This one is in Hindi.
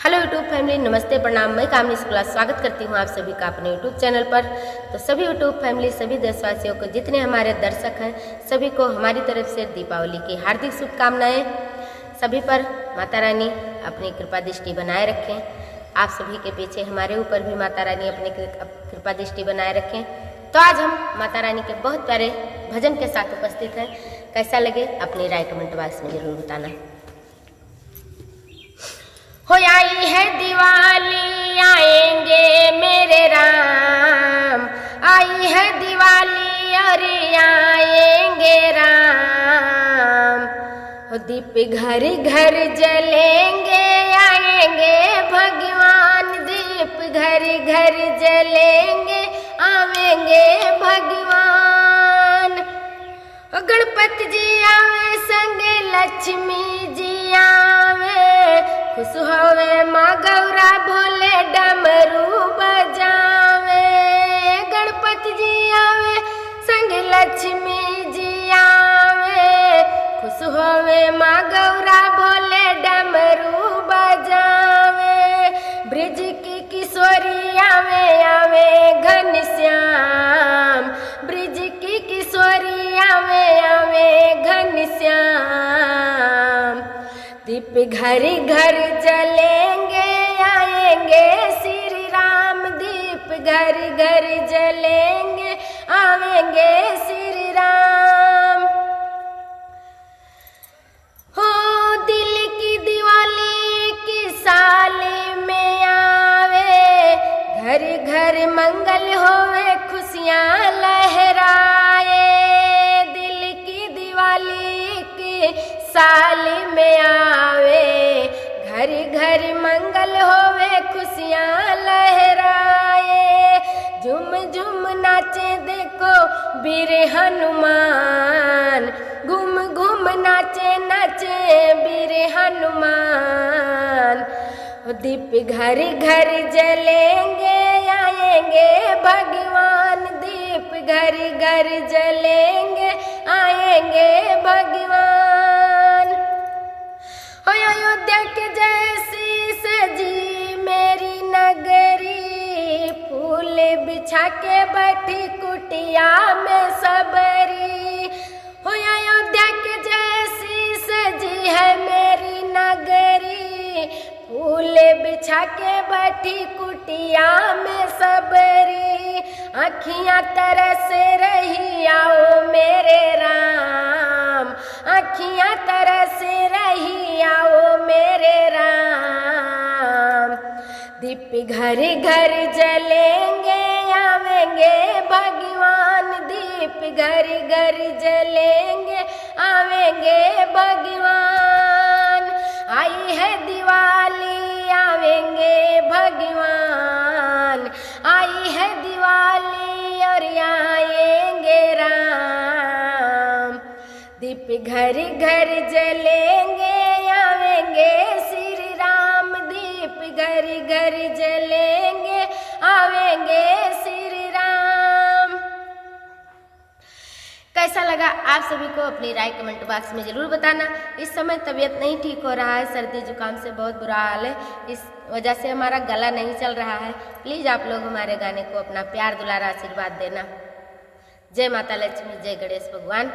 हेलो यूट्यूब फैमिली, नमस्ते, प्रणाम। मैं कामनी शुक्ला स्वागत करती हूँ आप सभी का अपने यूट्यूब चैनल पर। तो सभी यूट्यूब फैमिली, सभी देशवासियों को, जितने हमारे दर्शक हैं, सभी को हमारी तरफ से दीपावली की हार्दिक शुभकामनाएं। सभी पर माता रानी अपनी कृपा दृष्टि बनाए रखें। आप सभी के पीछे हमारे ऊपर भी माता रानी अपनी कृपा दृष्टि बनाए रखें। तो आज हम माता रानी के बहुत प्यारे भजन के साथ उपस्थित हैं। कैसा लगे अपनी राय कमेंट बॉक्स में जरूर बताना। हो आई है दिवाली, आएंगे मेरे राम। आई है दिवाली, अरे आएंगे राम। हो दीप घर घर जलेंगे, आएंगे भगवान। दीप घर घर जलेंगे, आवेंगे भगवान। गणपति जी आवे, संग लक्ष्मी जी आवे। खुश होवे माँ गौरा, भोले डमरू बजावे। गणपति जी आवे, संग लक्ष्मी जी आवे। खुश होवे माँ गौरा, भोले डमरू बजावे। ब्रिज की किशोरी आवे, आवे घनश्याम। ब्रिज की किशोरी आवे, आवे घनश्याम। दीप घर घर जलेंगे, आएंगे श्री राम। दीप घर घर जलेंगे, आवेंगे श्री राम। हो दिल की दिवाली की साली में आवे। घर घर मंगल होवे, खुशियाँ लहराए। दिल की दिवाली की साली में आवे। घर घर मंगल होवे, खुशियाँ लहराए। झुम झुम नाचे देखो वीर हनुमान। घूम घूम नाचे नाचे वीर हनुमान। दीप घर घर जलेंगे, आएंगे भगवान। दीप घर घर जलेंगे, आएंगे भगवान। हो अयोध्या के जैसी सजी मेरी नगरी। फूल बिछा के बैठी कुटिया में सबरी। हो अयोध्या के जैसी सजी है मेरी नगरी। फूल बिछा के बैठी कुटिया में सबरी। अखियाँ तरस रही, आओ मेरे राम। अखियाँ तरस रही, आओ मेरे राम। दीप घर घर जलेंगे, आवेंगे भगवान। दीप घर घर जलेंगे, आवेंगे भगवान। आई है दिवाली, आवेंगे भगवान। आई है दिवाली, और आएंगे राम। दीप घर घर जलेंगे, आवेंगे श्री राम। दीप घर घर जलेंगे, आवेंगे श्री राम। कैसा लगा आप सभी को अपनी राय कमेंट बॉक्स में जरूर बताना। इस समय तबीयत नहीं ठीक हो रहा है, सर्दी जुकाम से बहुत बुरा हाल है। इस वजह से हमारा गला नहीं चल रहा है। प्लीज़ आप लोग हमारे गाने को अपना प्यार दुलारा आशीर्वाद देना। जय माता लक्ष्मी, जय गणेश भगवान।